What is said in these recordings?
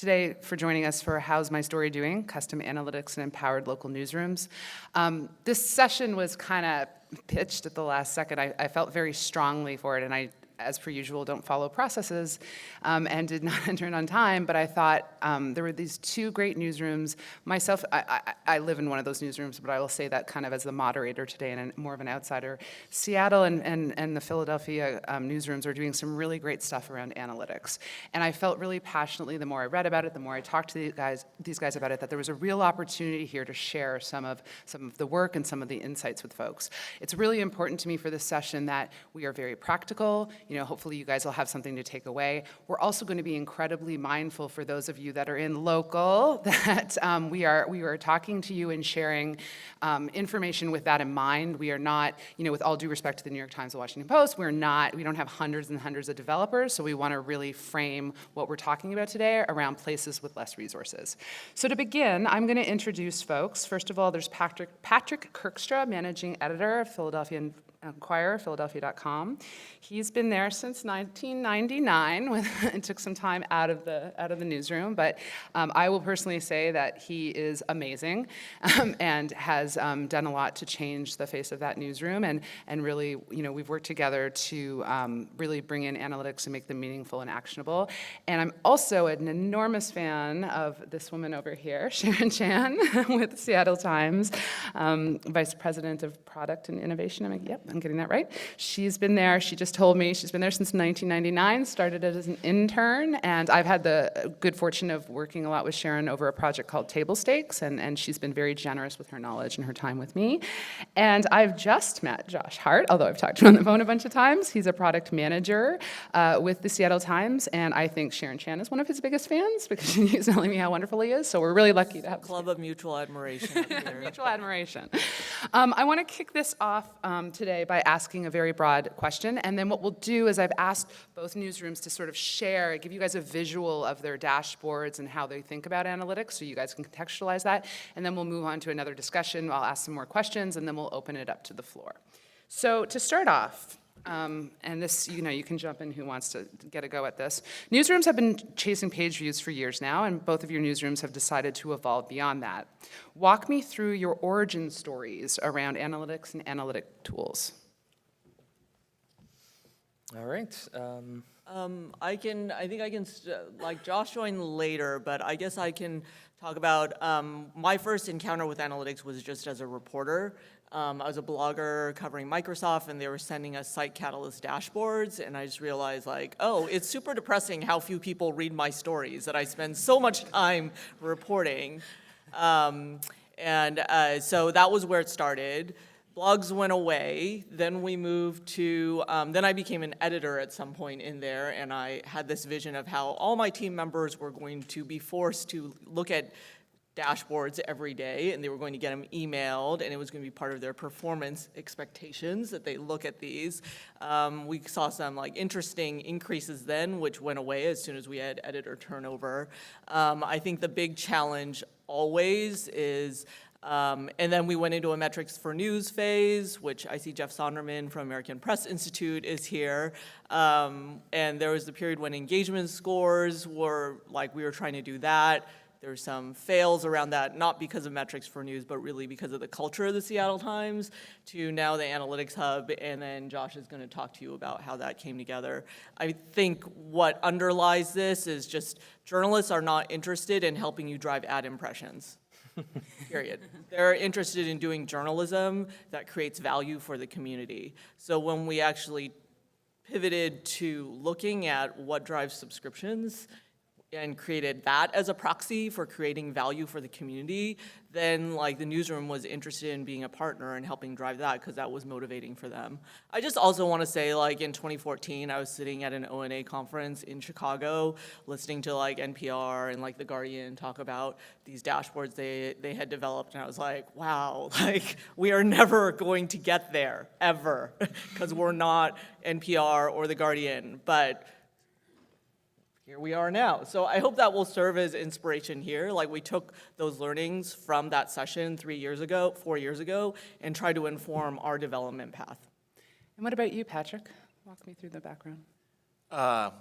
today for joining us for How's My Story Doing? Custom Analytics and Empowered Local Newsrooms. This session was kind of pitched at the last second. I felt very strongly for it, and I, as per usual, don't follow processes and did not enter in on time, but I thought there were these two great newsrooms. Myself, I live in one of those newsrooms, but I will say that kind of as the moderator today and more of an outsider. Seattle and the Philadelphia newsrooms are doing some really great stuff around analytics. And I felt really passionately, the more I read about it, the more I talked to these guys about it, that there was a real opportunity here to share some of the work and some of the insights with folks. It's really important to me for this session that we are very practical. Hopefully you guys will have something to take away. We're also going to be incredibly mindful for those of you that are in local that we are talking to you and sharing information with that in mind. We are not, with all due respect to the New York Times and Washington Post, we don't have hundreds and hundreds of developers, so we want to really frame what we're talking about today around places with less resources. So to begin, I'm going to introduce folks. First of all, there's Patrick Kirkstra, managing editor of Philadelphia Enquirer, Philadelphia.com. He's been there since 1999. It took some time out of the newsroom, but I will personally say that he is amazing and has done a lot to change the face of that newsroom. And really, we've worked together to really bring in analytics and make them meaningful and actionable. And I'm also an enormous fan of this woman over here, Sharon Chan, with the Seattle Times, Vice President of Product and Innovation. I'm getting that right. She's been there, she just told me, she's been there since 1999, started as an intern, and I've had the good fortune of working a lot with Sharon over a project called Table Stakes, and she's been very generous with her knowledge and her time with me. And I've just met Josh Hart, although I've talked to him on the phone a bunch of times. He's a product manager with the Seattle Times, and I think Sharon Chan is one of his biggest fans because she's telling me how wonderful he is, so we're really lucky to have Club of mutual admiration up here. Mutual admiration. I want to kick this off today by asking a very broad question, and then what we'll do is I've asked both newsrooms to sort of share, give you guys a visual of their dashboards and how they think about analytics so you guys can contextualize that, and then we'll move on to another discussion. I'll ask some more questions, and then we'll open it up to the floor. So to start off, and this, you can jump in who wants to get a go at this. Newsrooms have been chasing page views for years now, and both of your newsrooms have decided to evolve beyond that. Walk me through your origin stories around analytics and analytic tools. All right. I think I can, like Josh joined later, but I guess I can talk about my first encounter with analytics was just as a reporter. I was a blogger covering Microsoft, and they were sending us Site Catalyst dashboards, and I just realized, oh, it's super depressing how few people read my stories that I spend so much time reporting. So that was where it started. Blogs went away, then we moved to, then I became an editor at some point in there, and I had this vision of how all my team members were going to be forced to look at dashboards every day, and they were going to get them emailed, and it was going to be part of their performance expectations that they look at these. We saw some interesting increases then, which went away as soon as we had editor turnover. I think the big challenge always is, and then we went into a metrics for news phase, which I see Jeff Sonderman from American Press Institute is here. And there was the period when engagement scores were, we were trying to do that. There's some fails around that, not because of metrics for news, but really because of the culture of the Seattle Times, to now the Analytics Hub, and then Josh is going to talk to you about how that came together. I think what underlies this is just journalists are not interested in helping you drive ad impressions. Period. They're interested in doing journalism that creates value for the community. So when we actually pivoted to looking at what drives subscriptions and created that as a proxy for creating value for the community, then the newsroom was interested in being a partner and helping drive that because that was motivating for them. I just also want to say in 2014, I was sitting at an ONA conference in Chicago listening to NPR and The Guardian talk about these dashboards they had developed, and I was like, wow, we are never going to get there, ever, because we're not NPR or The Guardian, but here we are now. So I hope that will serve as inspiration here. We took those learnings from that session 4 years ago, and tried to inform our development path. And what about you, Patrick? Walk me through the background. Well,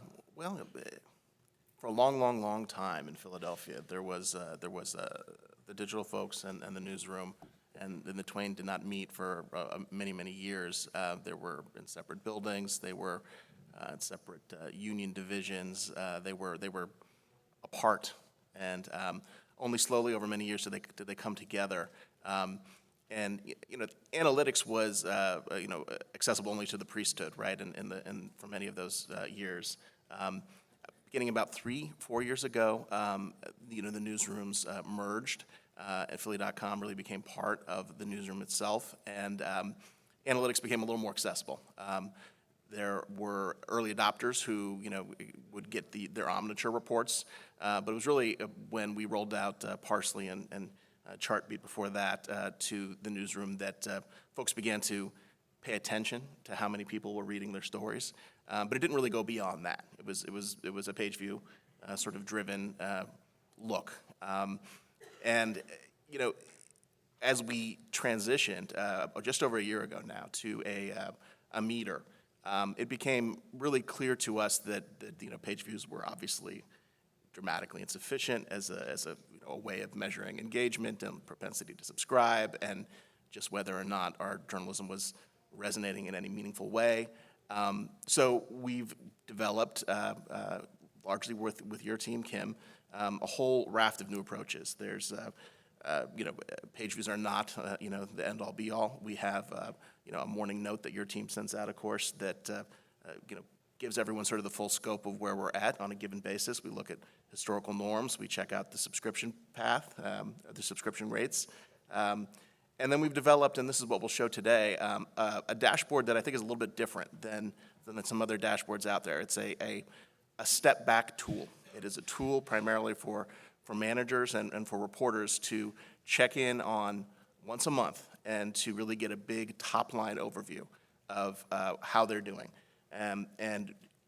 for a long, long, long time in Philadelphia, there was the digital folks and the newsroom, and the twain did not meet for many, many years. They were in separate buildings. They were in separate union divisions. They were apart, and only slowly over many years did they come together. And analytics was accessible only to the priesthood, right? And for many of those years. Beginning about 3-4 years ago, the newsrooms merged, and Philly.com really became part of the newsroom itself, and analytics became a little more accessible. There were early adopters who would get their Omniture reports, but it was really when we rolled out Parsley and Chartbeat before that to the newsroom that folks began to pay attention to how many people were reading their stories. But it didn't really go beyond that. It was a page view sort of driven look. And as we transitioned just over a year ago now to a meter, it became really clear to us that page views were obviously dramatically insufficient as a way of measuring engagement and propensity to subscribe, and just whether or not our journalism was resonating in any meaningful way. So we've developed, largely with your team, Kim, a whole raft of new approaches. There's, page views are not, the end-all, be-all. We have, a morning note that your team sends out, of course, that, gives everyone sort of the full scope of where we're at on a given basis. We look at historical norms. We check out the subscription path, the subscription rates. And then we've developed, and this is what we'll show today, a dashboard that I think is a little bit different than some other dashboards out there. It's a step-back tool. It is a tool primarily for managers and for reporters to check in on once a month and to really get a big top-line overview of how they're doing. And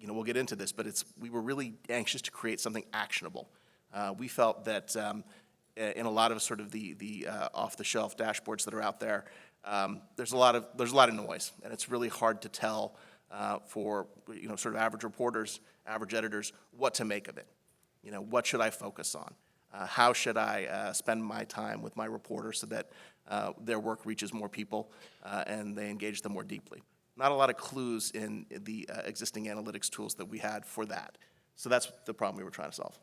we'll get into this, but we were really anxious to create something actionable. We felt that in a lot of sort of the off-the-shelf dashboards that are out there, there's a lot of noise, and it's really hard to tell for sort of average reporters, average editors, what to make of it. What should I focus on? How should I spend my time with my reporters so that their work reaches more people and they engage them more deeply? Not a lot of clues in the existing analytics tools that we had for that. So that's the problem we were trying to solve.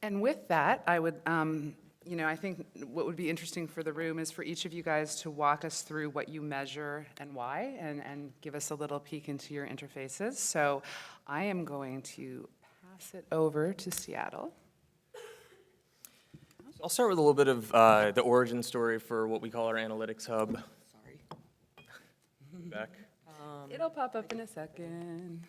And with that, I would, I think what would be interesting for the room is for each of you guys to walk us through what you measure and why, and give us a little peek into your interfaces. So I am going to pass it over to Seattle. I'll start with a little bit of the origin story for what we call our analytics hub. Sorry. Back. It'll pop up in a second.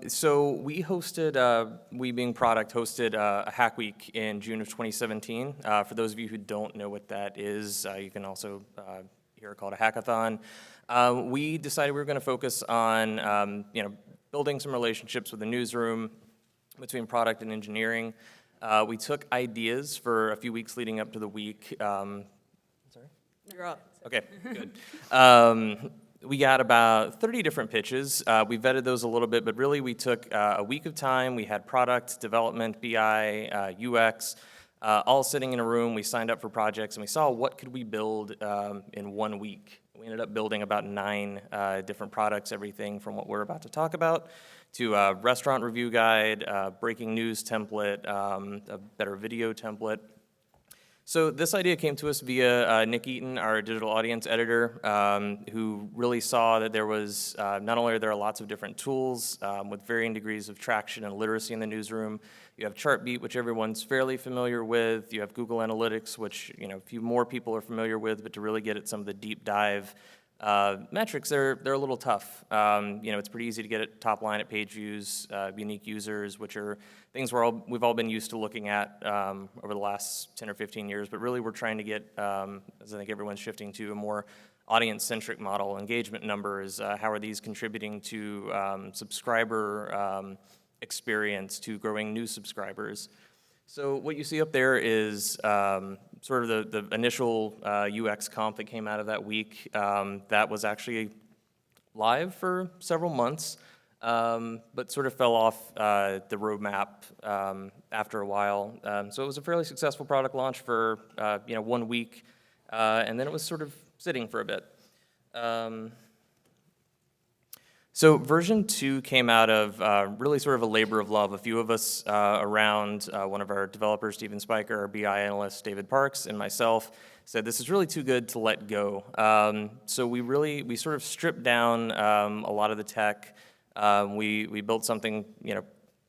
So we hosted, we being product, hosted a hack week in June of 2017. For those of you who don't know what that is, you can also hear it called a hackathon. We decided we were going to focus on, building some relationships with the newsroom between product and engineering. We took ideas for a few weeks leading up to the week. Sorry? You're up. Okay, good. We got about 30 different pitches. We vetted those a little bit, but really we took a week of time. We had product, development, BI, UX, all sitting in a room. We signed up for projects, and we saw what could we build in 1 week. We ended up building about 9 different products, everything from what we're about to talk about to a restaurant review guide, breaking news template, a better video template. So this idea came to us via Nick Eaton, our digital audience editor, who really saw that there was, not only are there lots of different tools with varying degrees of traction and literacy in the newsroom. You have Chartbeat, which everyone's fairly familiar with. You have Google Analytics, which a few more people are familiar with, but to really get at some of the deep dive metrics, they're a little tough. It's pretty easy to get at top line at page views, unique users, which are things we've all been used to looking at over the last 10 or 15 years, but really we're trying to get, as I think everyone's shifting to, a more audience-centric model. Engagement numbers, how are these contributing to comparable experience, to growing new subscribers? So what you see up there is sort of the initial UX comp that came out of that week. That was actually live for several months. but sort of fell off the roadmap after a while. So it was a fairly successful product launch for 1 week, and then it was sort of sitting for a bit. So version 2 came out of really sort of a labor of love. A few of us around, one of our developers, Steven Spiker, our BI analyst, David Parks, and myself, said this is really too good to let go. So we sort of stripped down a lot of the tech. We built something,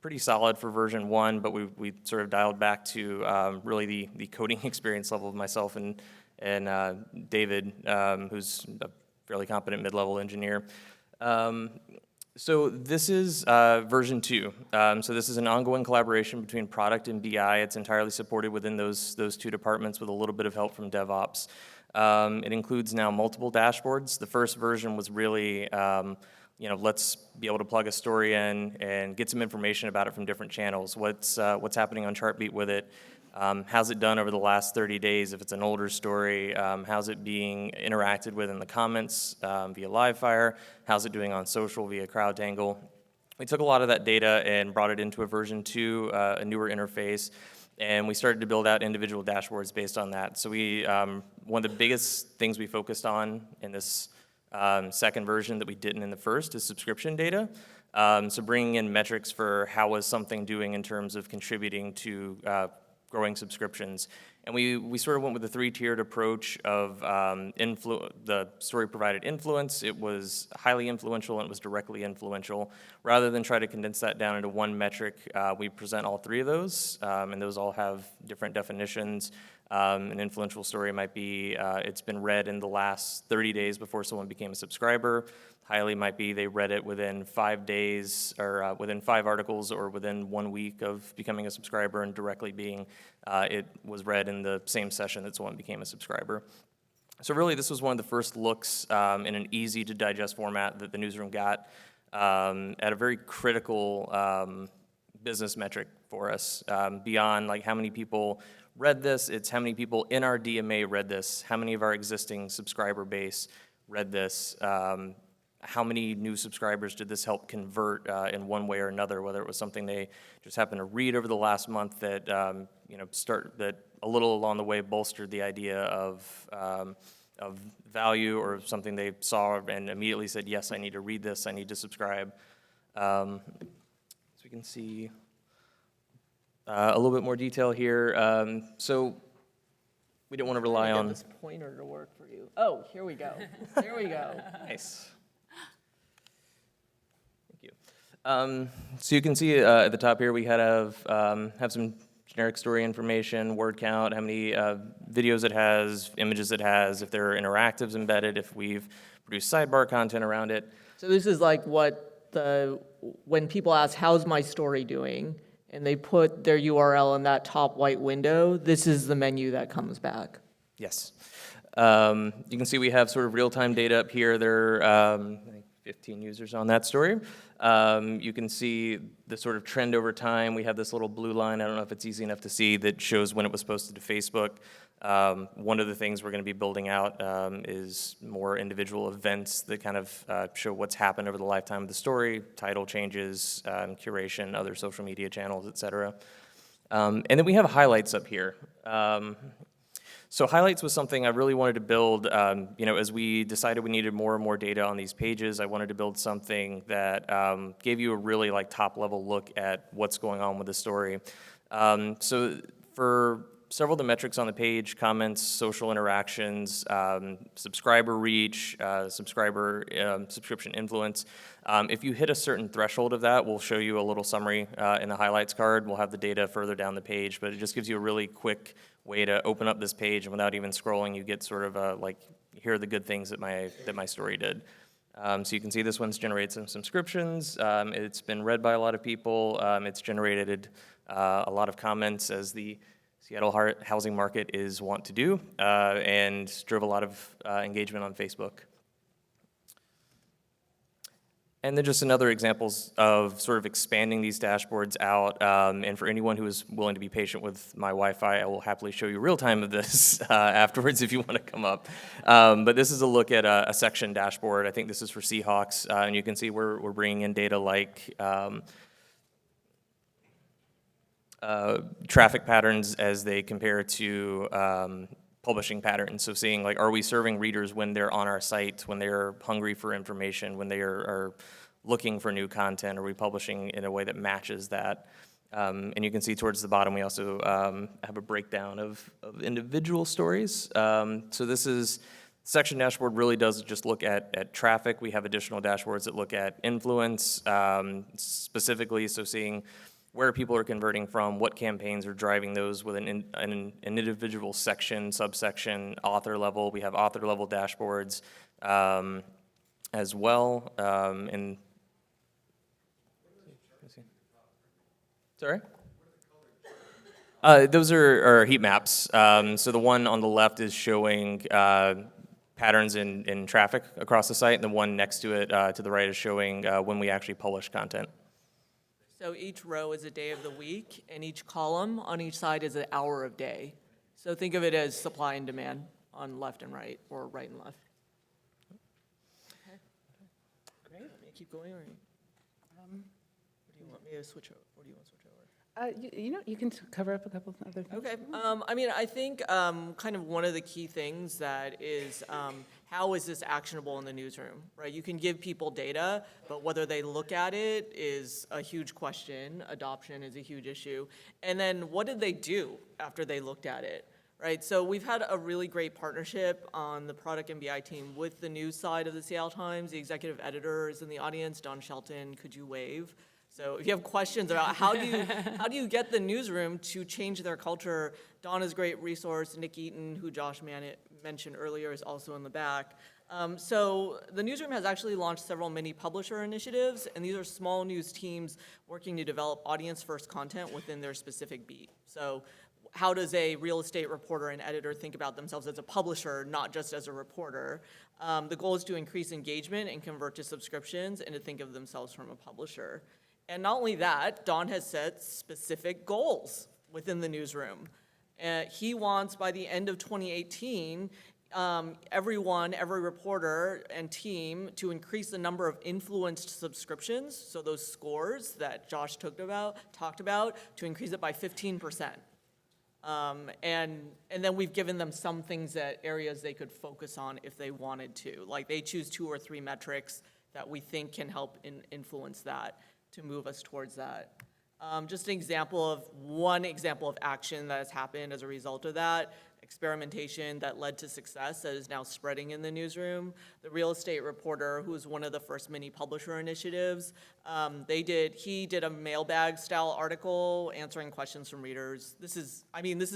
pretty solid for version 1, but we sort of dialed back to really the coding experience level of myself and David, who's a fairly competent mid-level engineer. So this is version 2. So this is an ongoing collaboration between product and BI. It's entirely supported within those two departments with a little bit of help from DevOps. It includes now multiple dashboards. The first version was really, let's be able to plug a story in and get some information about it from different channels. What's happening on Chartbeat with it? How's it done over the last 30 days if it's an older story? How's it being interacted with in the comments via Livefire? How's it doing on social via CrowdTangle? We took a lot of that data and brought it into a version 2, a newer interface, and we started to build out individual dashboards based on that. So one of the biggest things we focused on in this second version that we didn't in the first is subscription data. So bringing in metrics for how was something doing in terms of contributing to growing subscriptions. And we sort of went with a 3-tiered approach of the story provided influence. It was highly influential and it was directly influential. Rather than try to condense that down into one metric, we present all 3 of those, and those all have different definitions. An influential story might be it's been read in the last 30 days before someone became a subscriber. Highly might be they read it within 5 days or within 5 articles or within 1 week of becoming a subscriber, and directly being it was read in the same session that someone became a subscriber. So really this was one of the first looks in an easy to digest format that the newsroom got at a very critical business metric for us. Beyond like how many people read this, it's how many people in our DMA read this, how many of our existing subscriber base read this, how many new subscribers did this help convert in one way or another, whether it was something they just happened to read over the last month that that a little along the way bolstered the idea of value, or something they saw and immediately said, yes, I need to read this, I need to subscribe. So we can see a little bit more detail here. So we don't want to rely on this pointer to work for you. Oh, here we go. There we go. Nice. Thank you. So you can see at the top here we have some generic story information, word count, how many videos it has, images it has, if there are interactives embedded, if we've produced sidebar content around it. So this is like when people ask, how's my story doing? And they put their URL in that top white window, this is the menu that comes back. Yes. You can see we have sort of real-time data up here. There are I think 15 users on that story. You can see the sort of trend over time. We have this little blue line, I don't know if it's easy enough to see, that shows when it was posted to Facebook. One of the things we're going to be building out is more individual events that kind of show what's happened over the lifetime of the story, title changes, curation, other social media channels, et cetera. And then we have highlights up here. So highlights was something I really wanted to build, as we decided we needed more and more data on these pages. I wanted to build something that gave you a really top-level look at what's going on with the story. So for several of the metrics on the page, comments, social interactions, subscriber reach, subscription influence. If you hit a certain threshold of that, we'll show you a little summary in the highlights card. We'll have the data further down the page, but it just gives you a really quick way to open up this page, and without even scrolling, you get sort of here are the good things that my story did. So you can see this one's generated some subscriptions. It's been read by a lot of people. It's generated a lot of comments, as the Seattle housing market is wont to do, and drove a lot of engagement on Facebook. And then just another examples of sort of expanding these dashboards out. And for anyone who is willing to be patient with my Wi-Fi, I will happily show you real time of this afterwards if you want to come up. But this is a look at a section dashboard. I think this is for Seahawks, and you can see we're bringing in data like traffic patterns as they compare to publishing patterns. So seeing like, are we serving readers when they're on our site, when they're hungry for information, when they are looking for new content? Are we publishing in a way that matches that? And you can see towards the bottom, we also have a breakdown of individual stories. So this is, section dashboard really does just look at traffic. We have additional dashboards that look at influence specifically, so seeing where people are converting from, what campaigns are driving those with an individual section, subsection, author level. We have author level dashboards as well. And sorry? Those are heat maps. So the one on the left is showing patterns in traffic across the site, and the one next to it to the right is showing when we actually publish content. So each row is a day of the week, and each column on each side is an hour of day. So think of it as supply and demand on left and right, or right and left. Okay. Great. Want me to keep going, or do you want me to switch over? Or do you want to switch over? You can cover up a couple of other things. Okay. I mean, I think kind of one of the key things that is how is this actionable in the newsroom, right? You can give people data, but whether they look at it is a huge question. Adoption is a huge issue. And then what did they do after they looked at it, right? So we've had a really great partnership on the product and BI team with the news side of the Seattle Times. The executive editor is in the audience, Don Shelton. Could you wave? So if you have questions about how do you get the newsroom to change their culture, Don is a great resource. Nick Eaton, who Josh mentioned earlier, is also in the back. So the newsroom has actually launched several mini publisher initiatives, and these are small news teams working to develop audience-first content within their specific beat. So how does a real estate reporter and editor think about themselves as a publisher, not just as a reporter? The goal is to increase engagement and convert to subscriptions and to think of themselves from a publisher. And not only that, Don has set specific goals within the newsroom. He wants, by the end of 2018, every reporter and team to increase the number of influenced subscriptions, so those scores that Josh talked about, to increase it by 15%. And then we've given them some things areas they could focus on if they wanted to. Like they choose 2 or 3 metrics that we think can help influence that, to move us towards that. Just one example of action that has happened as a result of that, experimentation that led to success that is now spreading in the newsroom. The real estate reporter, who was one of the first mini publisher initiatives, he did a mailbag style article answering questions from readers. This is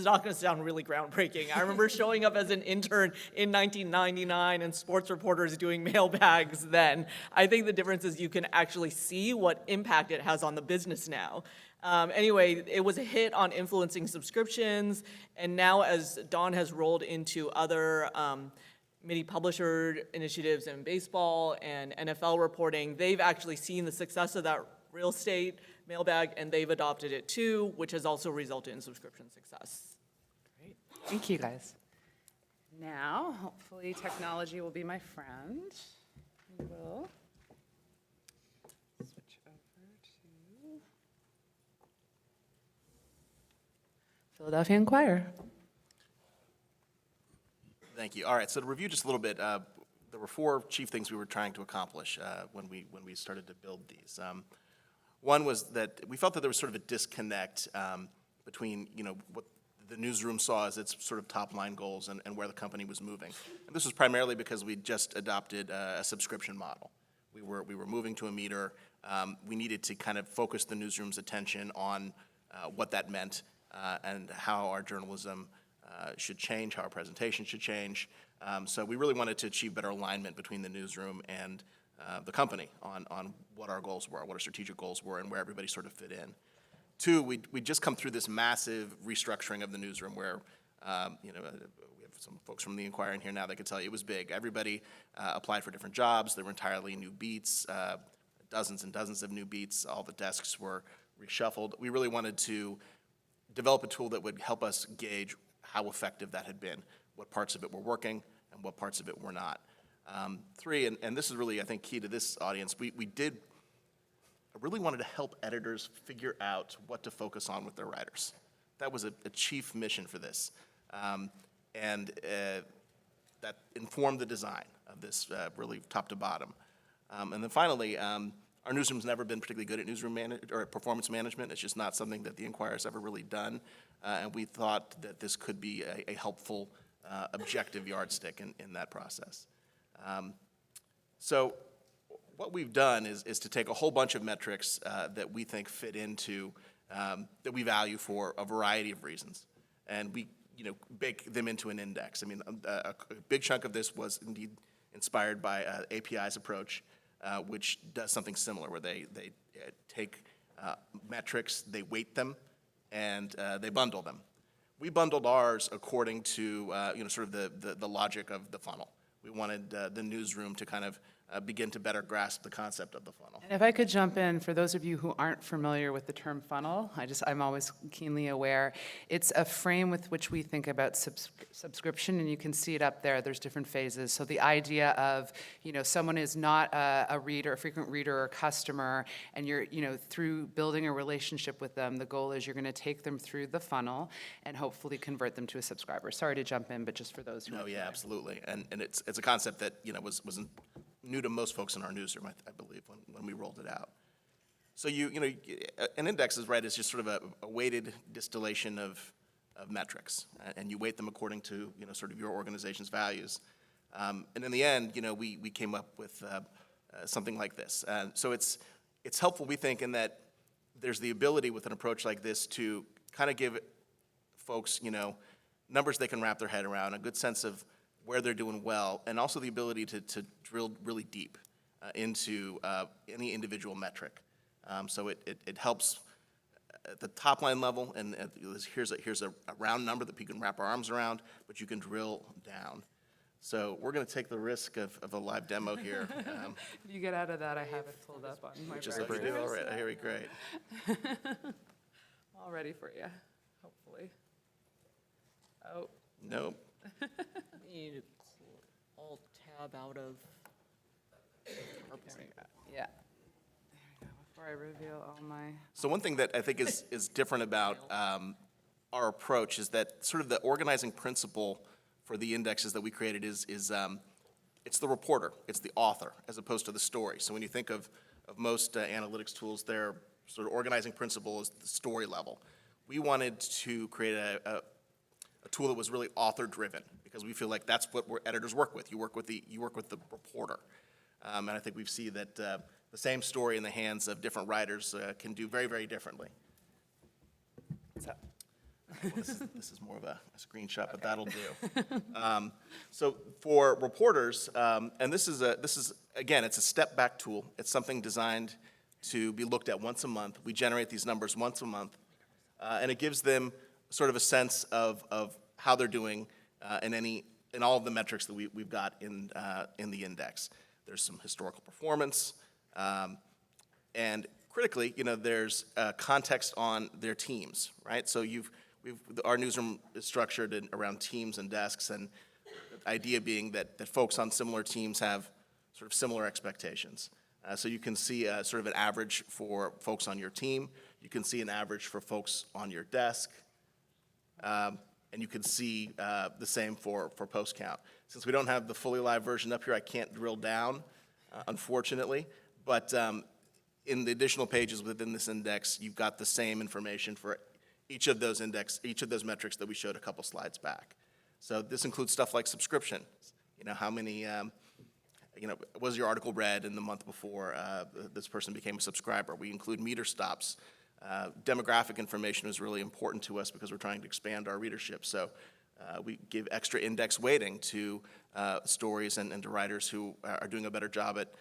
not gonna sound really groundbreaking. I remember showing up as an intern in 1999 and sports reporters doing mailbags then. I think the difference is you can actually see what impact it has on the business now. Anyway, it was a hit on influencing subscriptions, and now as Don has rolled into other mini publisher initiatives in baseball and NFL reporting, they've actually seen the success of that real estate mailbag, and they've adopted it too, which has also resulted in subscription success. Great. Thank you, guys. Now, hopefully, technology will be my friend. We will switch over to Philadelphia Inquirer. Thank you. All right, so to review just a little bit, there were 4 chief things we were trying to accomplish when we started to build these. One was that we felt that there was sort of a disconnect between what the newsroom saw as its sort of top-line goals and where the company was moving. And this was primarily because we just adopted a subscription model. We were moving to a meter. We needed to kind of focus the newsroom's attention on what that meant and how our journalism should change, how our presentation should change. So we really wanted to achieve better alignment between the newsroom and the company on what our goals were, what our strategic goals were, and where everybody sort of fit in. 2, we'd just come through this massive restructuring of the newsroom where, we have some folks from the Inquirer in here now that could tell you it was big. Everybody applied for different jobs. There were entirely new beats, dozens and dozens of new beats. All the desks were reshuffled. We really wanted to develop a tool that would help us gauge how effective that had been, what parts of it were working and what parts of it were not. Three, and this is really, I think, key to this audience, I really wanted to help editors figure out what to focus on with their writers. That was a chief mission for this. That informed the design of this really top to bottom. And then finally, our newsroom's never been particularly good at or at performance management. It's just not something that the Enquirer's ever really done. And we thought that this could be a helpful, objective yardstick in that process. So what we've done is to take a whole bunch of metrics that we think fit into, that we value for a variety of reasons. And we bake them into an index. I mean, a big chunk of this was indeed inspired by API's approach, which does something similar, where they take metrics, they weight them, and they bundle them. We bundled ours according to sort of the logic of the funnel. We wanted the newsroom to kind of begin to better grasp the concept of the funnel. And if I could jump in, for those of you who aren't familiar with the term funnel, I'm always keenly aware, it's a frame with which we think about subscription, and you can see it up there. There's different phases. So the idea of, someone is not a reader, a frequent reader or customer, and you're, through building a relationship with them, the goal is you're going to take them through the funnel and hopefully convert them to a subscriber. Sorry to jump in, but just for those who No, aren't yeah, familiar. absolutely. And it's a concept that, was new to most folks in our newsroom, I believe, when we rolled it out. So an index is just sort of a weighted distillation of metrics, and you weight them according to, sort of your organization's values. And in the end, we came up with something like this. So it's helpful, we think, in that there's the ability with an approach like this to kind of give folks, numbers they can wrap their head around, a good sense of where they're doing well, and also the ability to drill really deep into any individual metric. So it helps at the top line level, and here's a round number that people can wrap our arms around, but you can drill down. So we're going to take the risk of a live demo here. If you get out of that, I have it pulled up on my Which is like you do, all right, I hear you, great. All ready for you, hopefully. Oh, Nope. Need to Alt-Tab out of PowerPoint. yeah. There we go, before I reveal all my. So one thing that I think is different about our approach is that sort of the organizing principle for the indexes that we created is it's the reporter, it's the author, as opposed to the story. So when you think of most analytics tools, their sort of organizing principle is the story level. We wanted to create a tool that was really author-driven, because we feel like that's what editors work with. You work with the reporter, and I think we see that the same story in the hands of different writers can do very, very differently. So, well, this is more of a screenshot, but that'll do. So for reporters, and this is again, it's a step-back tool. It's something designed to be looked at once a month. We generate these numbers once a month, and it gives them sort of a sense of how they're doing in all of the metrics that we've got in the index. There's some historical performance, and critically, there's context on their teams, right? So our newsroom is structured around teams and desks, and the idea being that folks on similar teams have sort of similar expectations. So you can see sort of an average for folks on your team. You can see an average for folks on your desk. And you can see the same for post count. Since we don't have the fully live version up here, I can't drill down, unfortunately. But in the additional pages within this index, you've got the same information for each of those metrics that we showed a couple slides back. So this includes stuff like subscription. How many, was your article read in the month before this person became a subscriber? We include meter stops. Demographic information is really important to us because we're trying to expand our readership. So we give extra index weighting to stories and to writers who are doing a better job at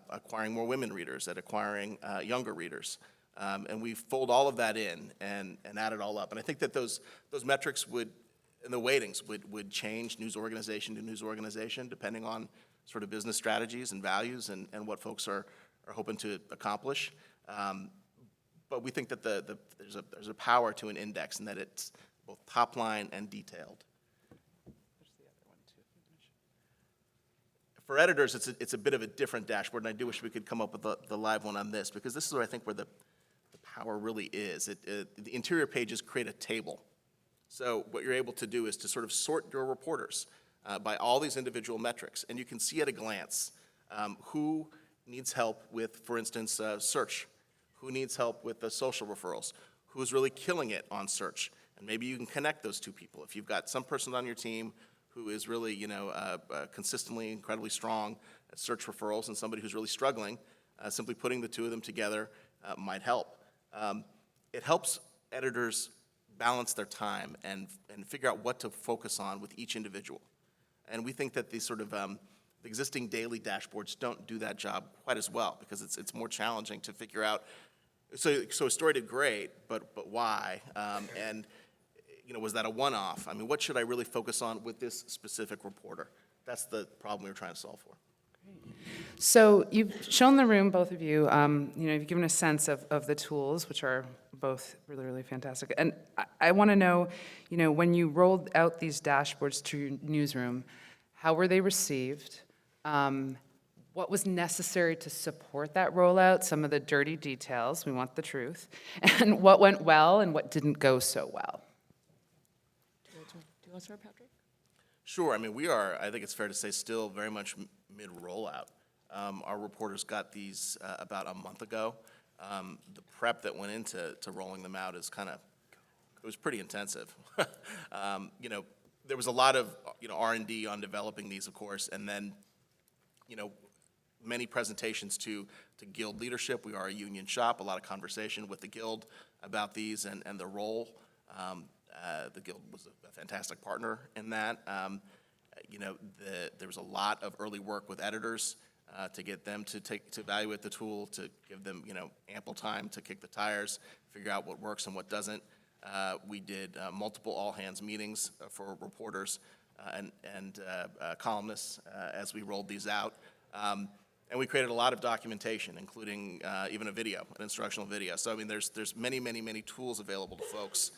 acquiring more women readers, at acquiring younger readers. And we fold all of that in and add it all up. And I think that those metrics and the weightings would change news organization to news organization, depending on sort of business strategies and values and what folks are are hoping to accomplish. But we think that there's a power to an index, and that it's both top line and detailed. For editors, it's a bit of a different dashboard, and I do wish we could come up with the live one on this, because this is where I think where the power really is. The interior pages create a table. So what you're able to do is to sort of sort your reporters by all these individual metrics, and you can see at a glance who needs help with, for instance, search, who needs help with the social referrals, who's really killing it on search, and maybe you can connect those two people. If you've got some person on your team who is really, consistently incredibly strong at search referrals, and somebody who's really struggling, simply putting the two of them together might help. It helps editors balance their time and figure out what to focus on with each individual. And we think that these sort of the existing daily dashboards don't do that job quite as well, because it's more challenging to figure out. So a story did great, but why? And was that a one-off? I mean, what should I really focus on with this specific reporter? That's the problem we were trying to solve for. So you've shown the room, both of you. You've given a sense of the tools, which are both really, really fantastic. And I want to know, when you rolled out these dashboards to your newsroom, how were they received? What was necessary to support that rollout? Some of the dirty details. We want the truth. And what went well and what didn't go so well? Do you want to start, Patrick? Sure. I mean, we are, I think it's fair to say, still very much mid-rollout. Our reporters got these about a month ago. The prep that went into rolling them out is it was pretty intensive. There was a lot of R&D on developing these, of course, and then many presentations to guild leadership. We are a union shop. A lot of conversation with the guild about these and the role. The guild was a fantastic partner in that. There was a lot of early work with editors to get them to evaluate the tool, to give them ample time to kick the tires, figure out what works and what doesn't. We did multiple all-hands meetings for reporters and columnists as we rolled these out. And we created a lot of documentation, including even a video, an instructional video. So I mean, there's many, many, many tools available to folks.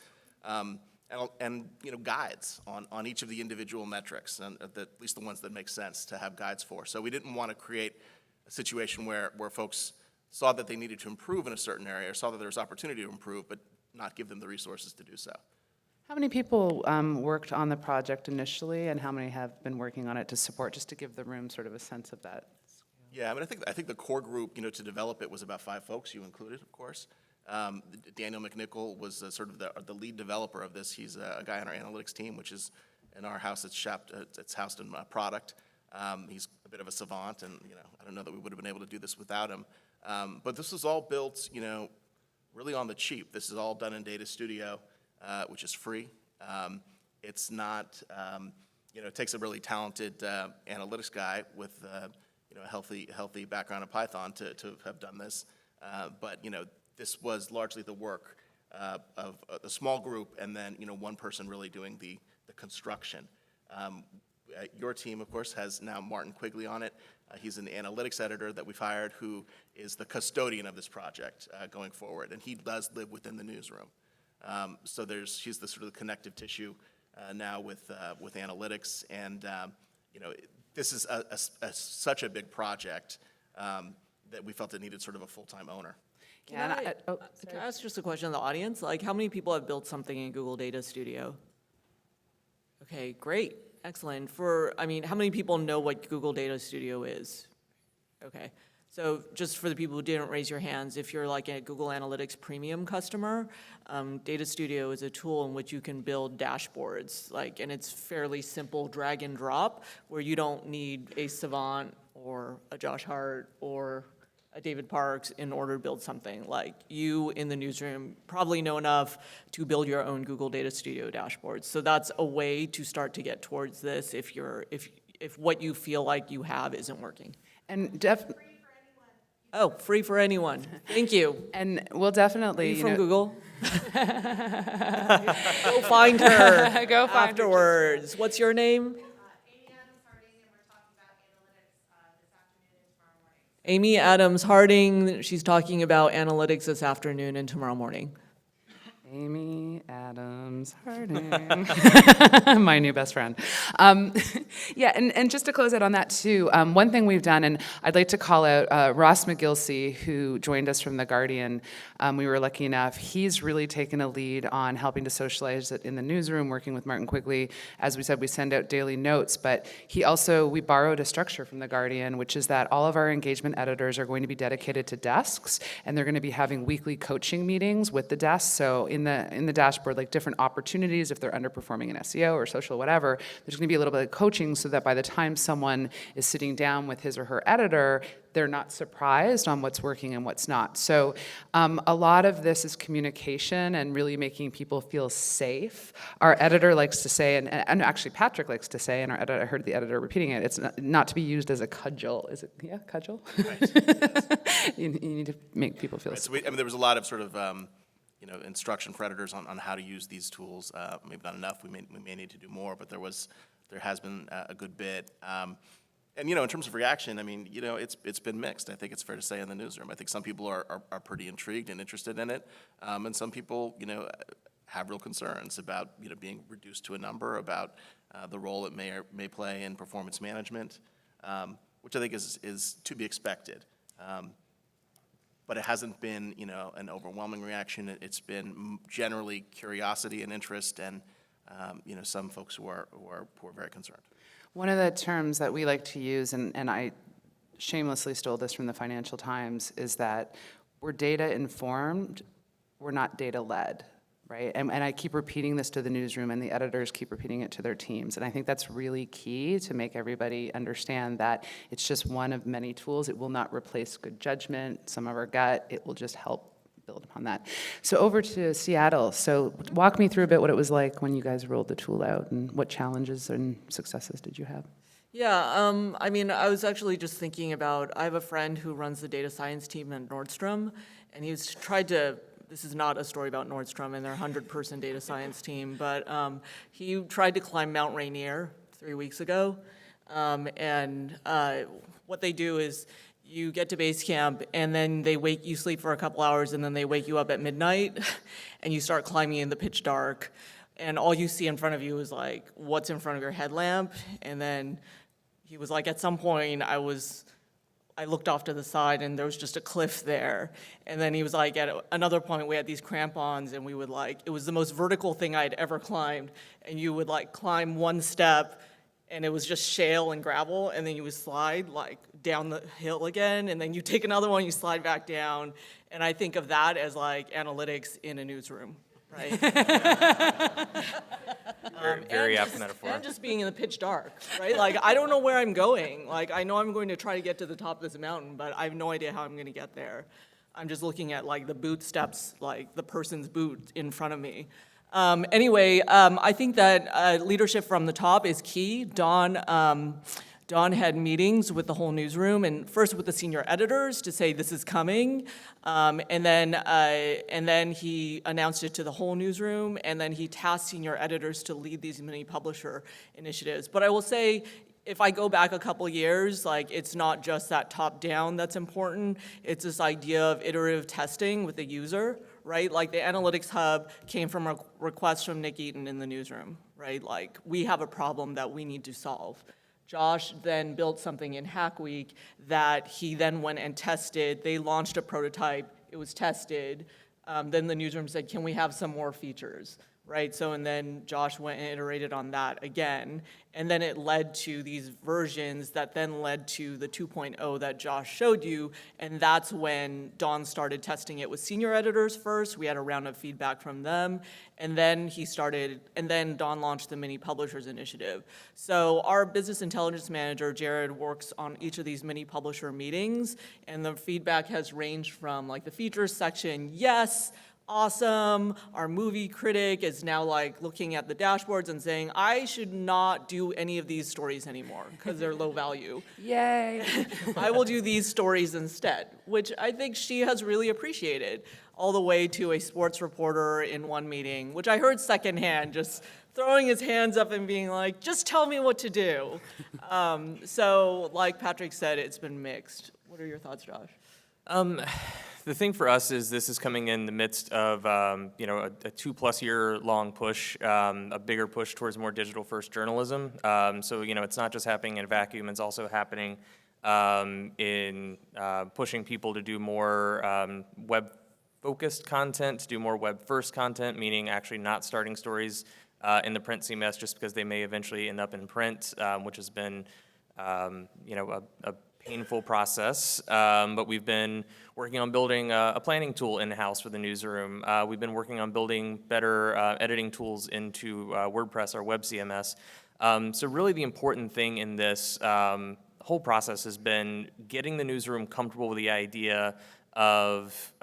And guides on each of the individual metrics, and at least the ones that make sense to have guides for. So we didn't want to create a situation where folks saw that they needed to improve in a certain area, or saw that there was opportunity to improve, but not give them the resources to do so. How many people worked on the project initially, and how many have been working on it to support, just to give the room sort of a sense of that? Yeah, I mean, I think the core group, to develop it was about 5 folks, you included, of course. Daniel McNichol was sort of the lead developer of this. He's a guy on our analytics team, which is in our house. It's housed in product. He's a bit of a savant, and I don't know that we would have been able to do this without him. But this was all built, really on the cheap. This is all done in Data Studio, which is free. It's not, it takes a really talented analytics guy with a healthy background in Python to have done this. But this was largely the work of a small group, and then one person really doing the construction. Your team, of course, has now Martin Quigley on it. He's an analytics editor that we've hired, who is the custodian of this project going forward, and he does live within the newsroom. So he's the sort of connective tissue now with analytics, and this is such a big project that we felt it needed sort of a full-time owner. Can I ask just a question in the audience? Like, how many people have built something in Google Data Studio? Okay, great, excellent. How many people know what Google Data Studio is? Okay, so just for the people who didn't raise your hands, if you're like a Google Analytics Premium customer, Data Studio is a tool in which you can build dashboards, and it's fairly simple drag and drop, where you don't need a savant or a Josh Hart or a David Parks in order to build something. Like, you in the newsroom probably know enough to build your own Google Data Studio dashboards. So that's a way to start to get towards this if what you feel like you have isn't working. And free for anyone. Thank you. And we'll definitely, Are you from Google? Go find her. Go find her. Afterwards. What's your name? Amy Adams Harding, and we're talking about analytics this afternoon and tomorrow morning. Amy Adams Harding, she's talking about analytics this afternoon and tomorrow morning. Amy Adams Harding, my new best friend. Yeah, and just to close out on that too, one thing we've done, and I'd like to call out Ross McGilsey, who joined us from The Guardian. We were lucky enough. He's really taken a lead on helping to socialize it in the newsroom, working with Martin Quigley. As we said, we send out daily notes, but we borrowed a structure from The Guardian, which is that all of our engagement editors are going to be dedicated to desks, and they're going to be having weekly coaching meetings with the desks. So in the dashboard, like different opportunities, if they're underperforming in SEO or social, whatever, there's going to be a little bit of coaching so that by the time someone is sitting down with his or her editor, they're not surprised on what's working and what's not. So a lot of this is communication and really making people feel safe. Our editor likes to say, and actually Patrick likes to say, and I heard the editor repeating it, it's not to be used as a cudgel. Is it, yeah, cudgel? Right. You need to make people feel Right, safe. so there was a lot of sort of, instruction for editors on how to use these tools. Maybe not enough. We may need to do more, but there has been a good bit. And in terms of reaction, it's been mixed. I think it's fair to say in the newsroom. I think some people are pretty intrigued and interested in it, and some people, have real concerns about being reduced to a number, about the role it may play in performance management, which I think is to be expected. But it hasn't been, an overwhelming reaction. It's been generally curiosity and interest, and some folks who are very concerned. One of the terms that we like to use, and I shamelessly stole this from the Financial Times, is that we're data informed, we're not data led, right? And I keep repeating this to the newsroom, and the editors keep repeating it to their teams. And I think that's really key to make everybody understand that it's just one of many tools. It will not replace good judgment, some of our gut. It will just help build upon that. So over to Seattle. So walk me through a bit what it was like when you guys rolled the tool out, and what challenges and successes did you have? Yeah, I was actually just thinking about, I have a friend who runs the data science team at Nordstrom, and he's tried to, this is not a story about Nordstrom and their 100-person data science team, but he tried to climb Mount Rainier 3 weeks ago, and what they do is, you get to base camp, and then you sleep for a couple hours, and then they wake you up at midnight, and you start climbing in the pitch dark, and all you see in front of you is like what's in front of your headlamp. And then he was like, at some point, I looked off to the side, and there was just a cliff there. And then he was like, at another point, we had these crampons, and it was the most vertical thing I'd ever climbed, and you would climb one step, and it was just shale and gravel, and then you would slide down the hill again, and then you take another one, you slide back down, and I think of that as analytics in a newsroom, right? Very apt metaphor. And just being in the pitch dark, right? I don't know where I'm going. I know I'm going to try to get to the top of this mountain, but I have no idea how I'm going to get there. I'm just looking at the boot steps, the person's boot in front of me. I think that leadership from the top is key. Don had meetings with the whole newsroom, and first with the senior editors to say this is coming, and then he announced it to the whole newsroom, and then he tasked senior editors to lead these mini publisher initiatives. But I will say, if I go back a couple years, it's not just that top-down that's important. It's this idea of iterative testing with the user, right? The Analytics Hub came from a request from Nick Eaton in the newsroom, right? We have a problem that we need to solve. Josh then built something in Hack Week that he then went and tested. They launched a prototype. It was tested. Then the newsroom said, can we have some more features? Right, and then Josh went and iterated on that again, and then it led to these versions that then led to the 2.0 that Josh showed you, and that's when Don started testing it with senior editors first. We had a round of feedback from them, and then Don launched the Mini Publishers Initiative. So our business intelligence manager, Jared, works on each of these mini publisher meetings, and the feedback has ranged from the features section, yes, awesome. Our movie critic is now looking at the dashboards and saying, I should not do any of these stories anymore because they're low value. Yay. I will do these stories instead, which I think she has really appreciated, all the way to a sports reporter in one meeting, which I heard secondhand, just throwing his hands up and being like, just tell me what to do. So like Patrick said, it's been mixed. What are your thoughts, Josh? The thing for us is this is coming in the midst of, a 2+ year long push, a bigger push towards more digital first journalism. So, it's not just happening in a vacuum, it's also happening in pushing people to do more web-focused content, to do more web-first content, meaning actually not starting stories in the print CMS just because they may eventually end up in print, which has been, a painful process, but we've been working on building a planning tool in-house for the newsroom. We've been working on building better editing tools into WordPress, our web CMS. So really the important thing in this whole process has been getting the newsroom comfortable with the idea of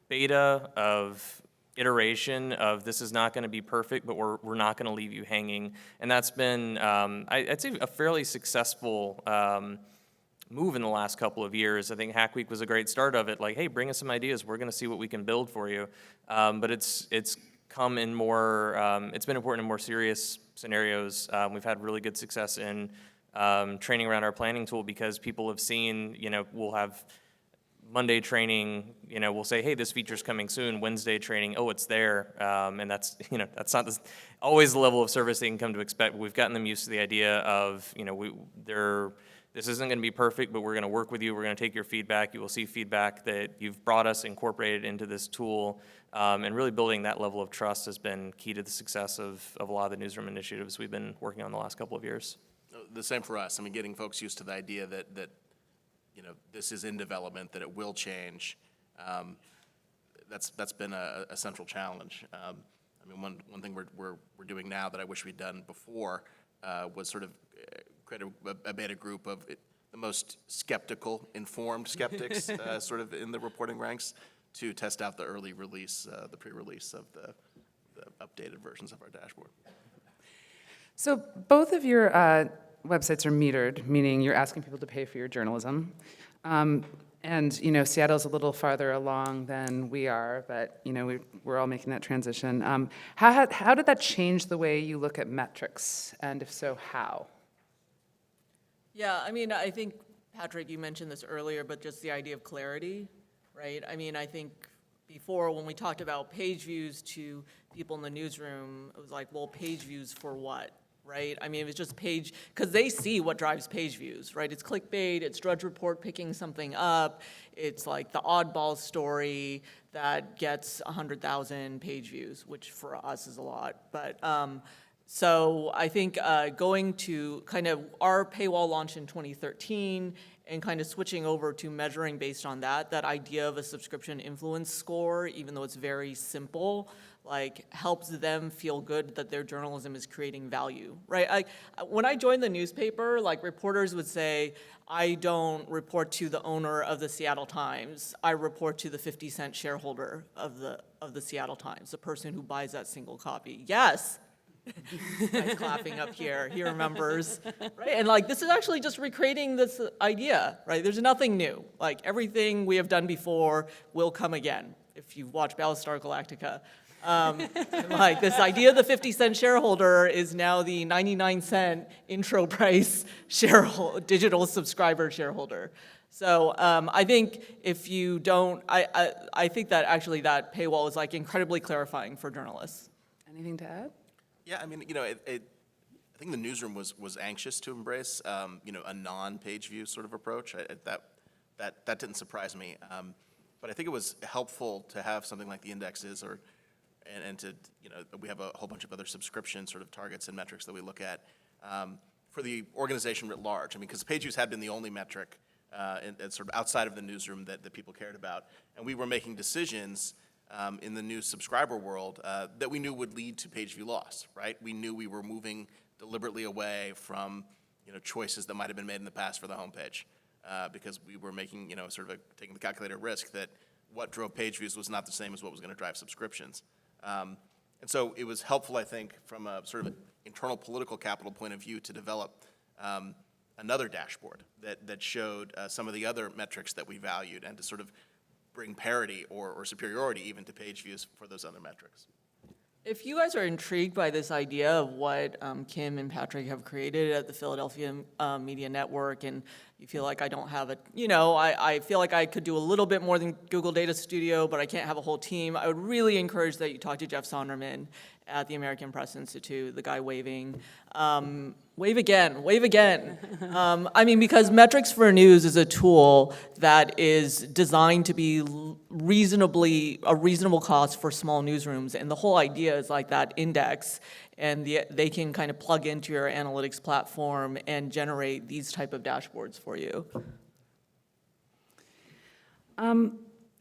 beta, of iteration, of this is not going to be perfect, but we're not going to leave you hanging. And that's been, I'd say, a fairly successful move in the last couple of years. I think Hack Week was a great start of it. Like, hey, bring us some ideas. We're going to see what we can build for you. But it's come in more. It's been important in more serious scenarios. We've had really good success in training around our planning tool because people have seen. We'll have Monday training. We'll say, hey, this feature's coming soon. Wednesday training. Oh, it's there. And that's that's not always the level of service they can come to expect. But we've gotten them used to the idea of this isn't going to be perfect, but we're going to work with you. We're going to take your feedback. You will see feedback that you've brought us incorporated into this tool. And really building that level of trust has been key to the success of a lot of the newsroom initiatives we've been working on the last couple of years. The same for us. I mean, getting folks used to the idea that this is in development, that it will change. That's been a central challenge. I mean, one thing we're doing now that I wish we'd done before was sort of create a beta group of the most skeptical, informed skeptics sort of in the reporting ranks to test out the early release, the pre-release of the updated versions of our dashboard. So both of your websites are metered, meaning you're asking people to pay for your journalism. And, Seattle's a little farther along than we are, but, we're all making that transition. How did that change the way you look at metrics? And if so, how? Yeah, I mean, I think, Patrick, you mentioned this earlier, but just the idea of clarity, right? I mean, I think before when we talked about page views to people in the newsroom, it was like, well, page views for what, right? I mean, it was just page, because they see what drives page views, right? It's clickbait, it's Drudge Report picking something up, it's like the oddball story that gets 100,000 page views, which for us is a lot, but so I think going to kind of our paywall launch in 2013 and kind of switching over to measuring based on that idea of a subscription influence score, even though it's very simple, like helps them feel good that their journalism is creating value, right? When I joined the newspaper, like reporters would say, I don't report to the owner of the Seattle Times. I report to the 50-cent shareholder of the Seattle Times, the person who buys that single copy. Yes. Guys clapping up here, he remembers, right? And like, this is actually just recreating this idea, right? There's nothing new. Like, everything we have done before will come again, if you've watched Battlestar Galactica. Like, this idea of the 50-cent shareholder is now the 99-cent intro price digital subscriber shareholder. So I think if you don't, I think that actually that paywall is like incredibly clarifying for journalists. Anything to add? Yeah, I mean, I think the newsroom was anxious to embrace, a non-page view sort of approach. That didn't surprise me, but I think it was helpful to have something like the indexes, and to we have a whole bunch of other subscription sort of targets and metrics that we look at for the organization writ large. I mean, because page views had been the only metric and sort of outside of the newsroom that people cared about, and we were making decisions. In the new subscriber world that we knew would lead to page view loss, right? We knew we were moving deliberately away from, choices that might have been made in the past for the homepage because we were making, sort of taking the calculated risk that what drove page views was not the same as what was going to drive subscriptions. And so it was helpful, I think, from a sort of internal political capital point of view to develop another dashboard that showed some of the other metrics that we valued and to sort of bring parity or superiority even to page views for those other metrics. If you guys are intrigued by this idea of what Kim and Patrick have created at the Philadelphia Media Network and you feel like I don't have I feel like I could do a little bit more than Google Data Studio, but I can't have a whole team, I would really encourage that you talk to Jeff Sonderman at the American Press Institute, the guy waving. Wave again. Because Metrics for News is a tool that is designed to be a reasonable cost for small newsrooms, and the whole idea is like that index, and they can kind of plug into your analytics platform and generate these type of dashboards for you.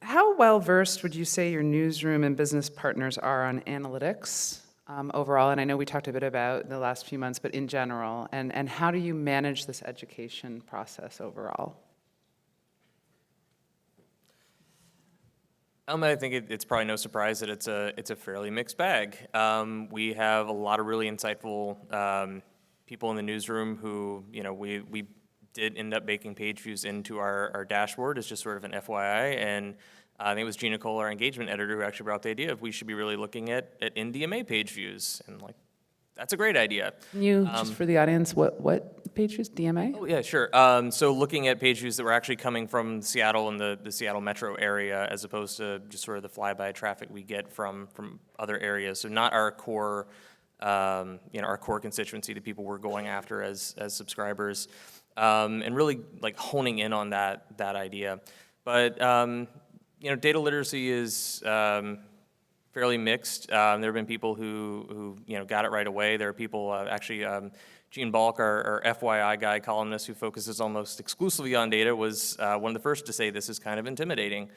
How well-versed would you say your newsroom and business partners are on analytics overall? And I know we talked a bit about the last few months, but in general, and how do you manage this education process overall? I think it's probably no surprise that it's a fairly mixed bag. We have a lot of really insightful people in the newsroom who, we did end up baking page views into our dashboard as just sort of an FYI, and I think it was Gina Cole, our engagement editor, who actually brought the idea of we should be really looking at NDMA page views, and that's a great idea. Can you, just for the audience, what page views, DMA? Oh, yeah, sure. So looking at page views that were actually coming from Seattle and the Seattle metro area, as opposed to just sort of the flyby traffic we get from other areas. So not our core, our core constituency, the people we're going after as subscribers, and really honing in on that idea. But data literacy is fairly mixed. There have been people who got it right away. There are people actually. Gene Balk, our FYI guy, columnist who focuses almost exclusively on data, was one of the first to say this is kind of intimidating.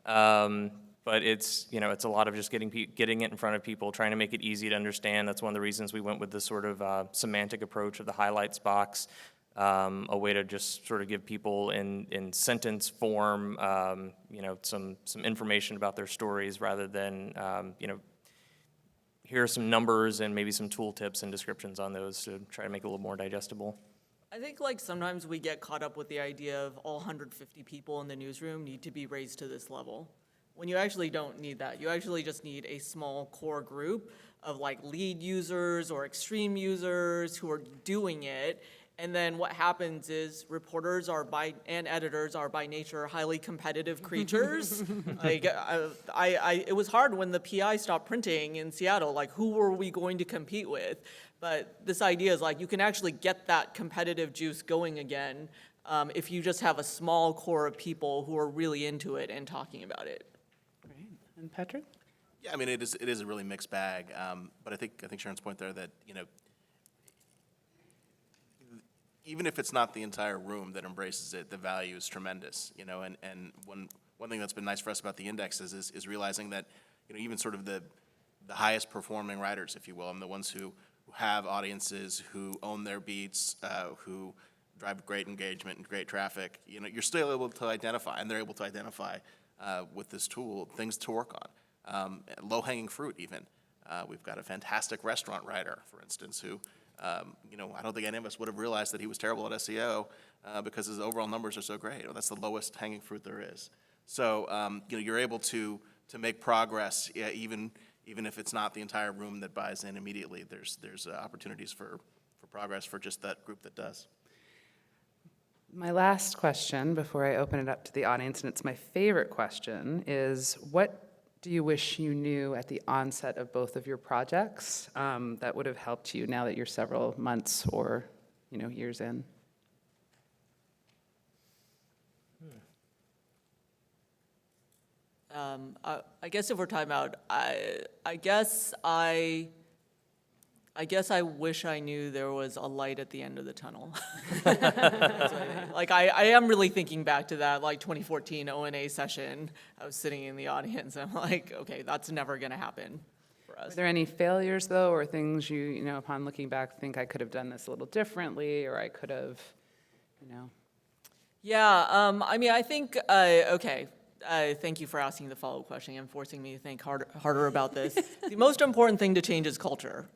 But it's a lot of just getting it in front of people, trying to make it easy to understand. That's one of the reasons we went with this sort of semantic approach of the highlights box, a way to just sort of give people in sentence form, some information about their stories rather than here are some numbers and maybe some tool tips and descriptions on those to try to make it a little more digestible. I think sometimes we get caught up with the idea of all 150 people in the newsroom need to be raised to this level, when you actually don't need that. You actually just need a small core group of lead users or extreme users who are doing it. And then what happens is reporters and editors are by nature highly competitive creatures. It was hard when the PI stopped printing in Seattle. Who were we going to compete with? But this idea is you can actually get that competitive juice going again if you just have a small core of people who are really into it and talking about it. Great. And Patrick? Yeah, it is a really mixed bag. But I think Sharon's point there that even if it's not the entire room that embraces it, the value is tremendous, and one thing that's been nice for us about the indexes is realizing that, even sort of the highest performing writers, if you will, and the ones who have audiences, who own their beats, who drive great engagement and great traffic, you're still able to identify, and they're able to identify with this tool, things to work on, low-hanging fruit even. We've got a fantastic restaurant writer, for instance, who I don't think any of us would have realized that he was terrible at SEO because his overall numbers are so great. That's the lowest hanging fruit there is. So you're able to make progress, even if it's not the entire room that buys in immediately. There's opportunities for progress for just that group that does. My last question before I open it up to the audience, and it's my favorite question, is what do you wish you knew at the onset of both of your projects that would have helped you now that you're several months or years in? I guess if we're talking about, I guess I wish I knew there was a light at the end of the tunnel. That's what I think. I am really thinking back to that 2014 ONA session. I was sitting in the audience and I'm okay, that's never gonna happen for us. Are there any failures though, or things you upon looking back think I could have done this a little differently, or I could have, Yeah, I think, okay. Thank you for asking the follow-up question and forcing me to think harder about this. The most important thing to change is culture.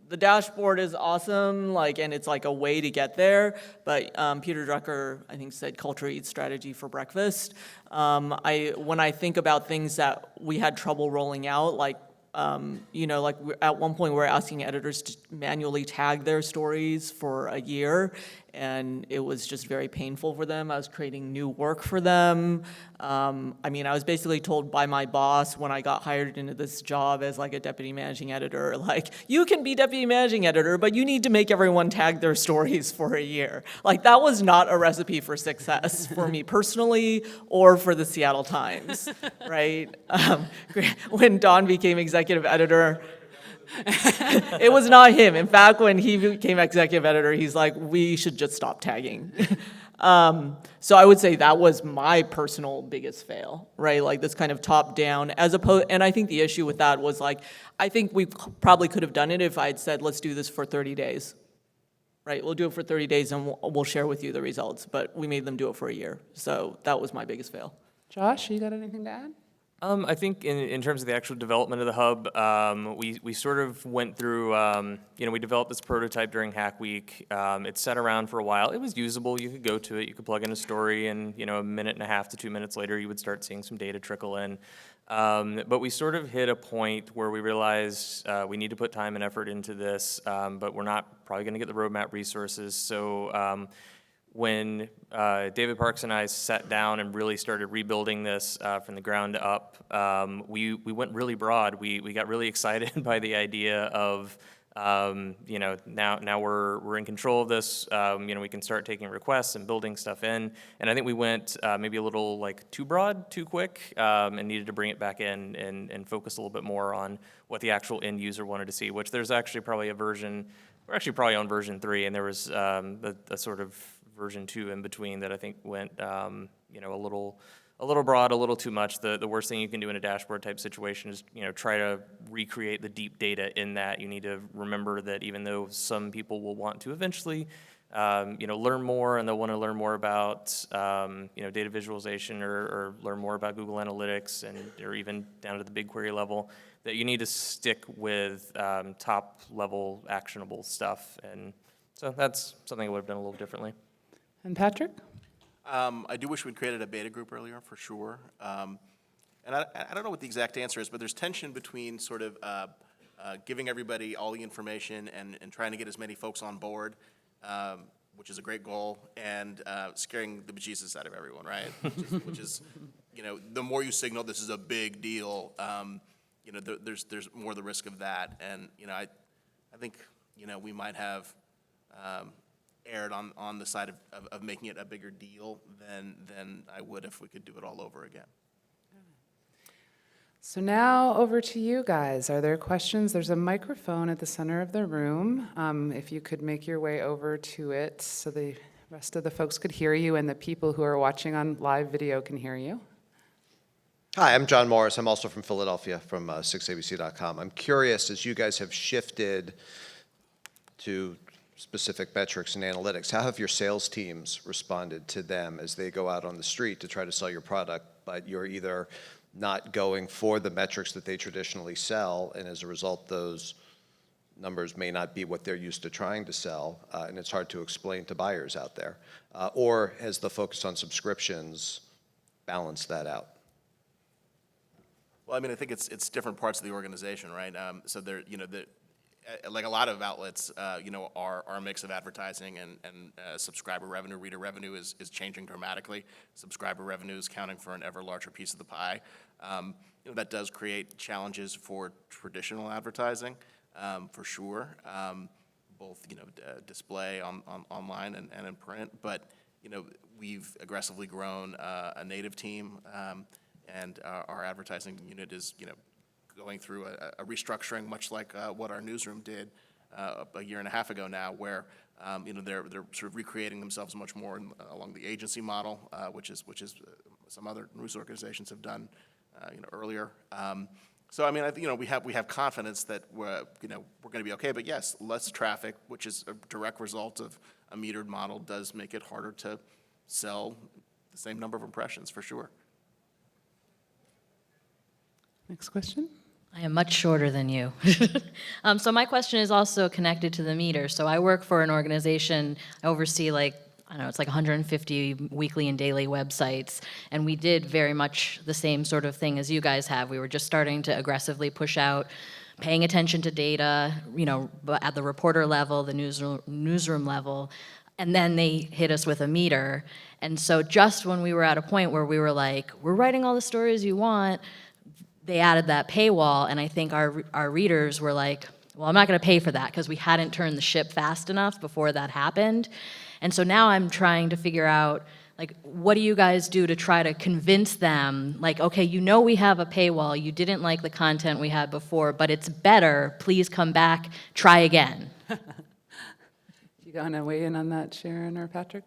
The dashboard is awesome, and it's a way to get there, but Peter Drucker, I think, said culture eats strategy for breakfast. When I think about things that we had trouble rolling out, like at one point we were asking editors to manually tag their stories for a year, and it was just very painful for them. I was creating new work for them. I was basically told by my boss when I got hired into this job as like a deputy managing editor, like, you can be deputy managing editor, but you need to make everyone tag their stories for a year. Like, that was not a recipe for success for me personally or for the Seattle Times, right? When Don became executive editor, it was not him. In fact, when he became executive editor, he's like, we should just stop tagging. So I would say that was my personal biggest fail, right? Like this kind of top down as opposed, and I think the issue with that was like, I think we probably could have done it if I'd said, let's do this for 30 days, right? We'll do it for 30 days and we'll share with you the results, but we made them do it for a year. So that was my biggest fail. Josh, you got anything to add? I think in terms of the actual development of the hub, we sort of went through, we developed this prototype during Hack Week. It sat around for a while. It was usable. You could go to it. You could plug in a story, and, a minute and a half to 2 minutes later, you would start seeing some data trickle in. But we sort of hit a point where we realized we need to put time and effort into this, but we're not probably going to get the roadmap resources. So when David Parks and I sat down and really started rebuilding this from the ground up, we went really broad. We got really excited by the idea of, now we're in control of this. We can start taking requests and building stuff in. And I think we went maybe a little like too broad, too quick, and needed to bring it back in and focus a little bit more on what the actual end user wanted to see, which there's actually probably a version, we're actually probably on version 3, and there was a sort of version 2 in between that I think went, a little broad, a little too much. The worst thing you can do in a dashboard type situation is, try to recreate the deep data in that. You need to remember that even though some people will want to eventually, learn more, and they'll want to learn more about, data visualization or learn more about Google Analytics or even down to the BigQuery level, that you need to stick with top level actionable stuff. And so that's something I would have done a little differently. And Patrick? I do wish we'd created a beta group earlier, for sure. And I don't know what the exact answer is, but there's tension between sort of giving everybody all the information and trying to get as many folks on board, which is a great goal, and scaring the bejesus out of everyone, right? Which is the more you signal this is a big deal, there's more the risk of that. And, I think, we might have erred on the side of making it a bigger deal than I would if we could do it all over again. So now over to you guys. Are there questions? There's a microphone at the center of the room. If you could make your way over to it so the rest of the folks could hear you and the people who are watching on live video can hear you. Hi, I'm John Morris. I'm also from Philadelphia, from 6abc.com. I'm curious, as you guys have shifted to specific metrics and analytics, how have your sales teams responded to them as they go out on the street to try to sell your product, but you're either not going for the metrics that they traditionally sell, and as a result, those numbers may not be what they're used to trying to sell, and it's hard to explain to buyers out there? Or has the focus on subscriptions balanced that out? Well, I think it's different parts of the organization, right? So there, like a lot of outlets, our mix of advertising and subscriber revenue, reader revenue is changing dramatically. Subscriber revenue is counting for an ever larger piece of the pie. That does create challenges for traditional advertising, for sure. Both, display online and in print. But, we've aggressively grown a native team, and our advertising unit is, going through a restructuring, much like what our newsroom did a year and a half ago now, where they're sort of recreating themselves much more along the agency model, which is some other news organizations have done earlier. So I think we have confidence that we're going to be okay. But yes, less traffic, which is a direct result of a metered model, does make it harder to sell the same number of impressions, for sure. Next question. I am much shorter than you. So my question is also connected to the meter. So I work for an organization, I oversee like I don't know, it's like 150 weekly and daily websites, and we did very much the same sort of thing as you guys have. We were just starting to aggressively push out, paying attention to data, you know, but at the reporter level, the newsroom level, and then they hit us with a meter. And so just when we were at a point where we were like, we're writing all the stories you want, they added that paywall, and I think our readers were like, well, I'm not going to pay for that, because we hadn't turned the ship fast enough before that happened. And so now I'm trying to figure out, like, what do you guys do to try to convince them, like, okay, you know we have a paywall, you didn't like the content we had before, but it's better, please come back, try again. You want to weigh in on that, Sharon or Patrick?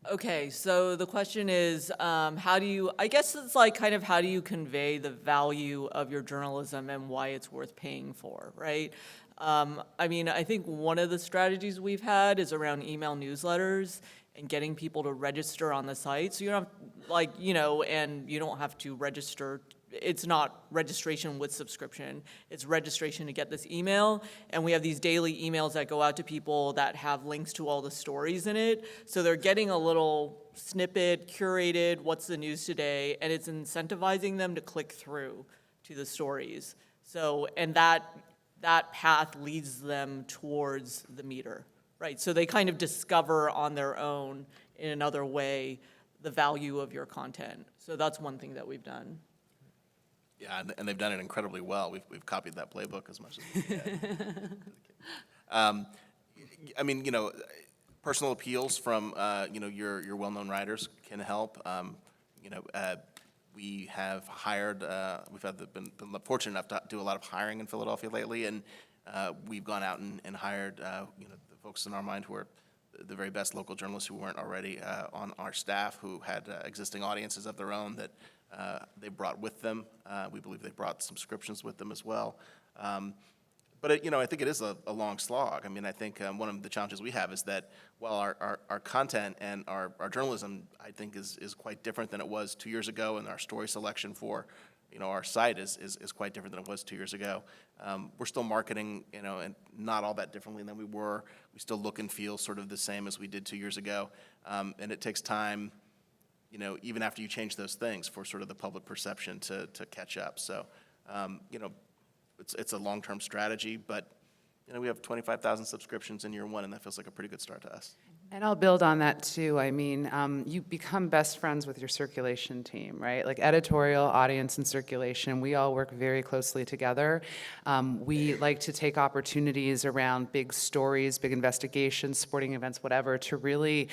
Okay, so the question is, how do you, I guess it's like kind of how do you convey the value of your journalism and why it's worth paying for, right? I mean, I think one of the strategies we've had is around email newsletters and getting people to register on the site. So you don't have, like, you know, and you don't have to register. It's not registration with subscription. It's registration to get this email. And we have these daily emails that go out to people that have links to all the stories in it. So they're getting a little snippet, curated, what's the news today, and it's incentivizing them to click through to the stories. So, and that path leads them towards the meter, right? So they kind of discover on their own in another way the value of your content. So that's one thing that we've done. Yeah, and they've done it incredibly well. We've copied that playbook as much as we can. I mean, you know, personal appeals from you know, your well-known writers can help. You know, we have hired. Been fortunate enough to do a lot of hiring in Philadelphia lately, and we've gone out and hired you know, the folks in our mind who are the very best local journalists who weren't already on our staff, who had existing audiences of their own that they brought with them. We believe they brought subscriptions with them as well. But you know, I think it is a long slog. I mean, I think one of the challenges we have is that while our content and our journalism, I think, is quite different than it was 2 years ago, and our story selection for, you know, our site is quite different than it was 2 years ago. We're still marketing, you know, and not all that differently than we were. We still look and feel sort of the same as we did 2 years ago, and it takes time, you know, even after you change those things, for sort of the public perception to catch up. So, you know, it's a long-term strategy, but, you know, we have 25,000 subscriptions in year one, and that feels like a pretty good start to us. And I'll build on that too. I mean, you become best friends with your circulation team, right? Like editorial, audience, and circulation, we all work very closely together. We like to take opportunities around big stories, big investigations, sporting events, whatever, to really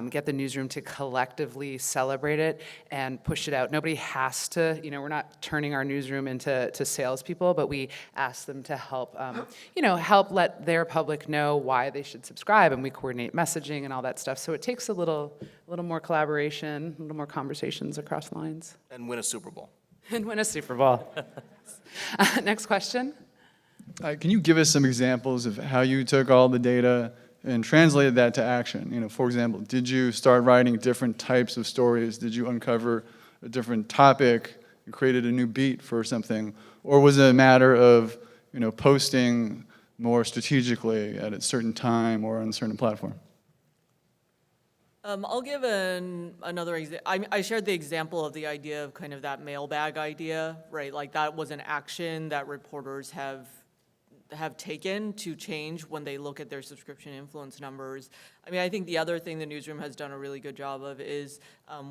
get the newsroom to collectively celebrate it and push it out. Nobody has to, you know, we're not turning our newsroom into salespeople, but we ask them to help, you know, help let their public know why they should subscribe, and we coordinate messaging and all that stuff. So it takes a little more collaboration, a little more conversations across lines. And win a Super Bowl. And win a Super Bowl. Next question. Can you give us some examples of how you took all the data and translated that to action? You know, for example, did you start writing different types of stories? Did you uncover a different topic and created a new beat for something? Or was it a matter of, you know, posting more strategically at a certain time or on a certain platform? I'll give another example. I shared the example of the idea of kind of that mailbag idea, right? Like that was an action that reporters have taken to change when they look at their subscription influence numbers. I mean, I think the other thing the newsroom has done a really good job of is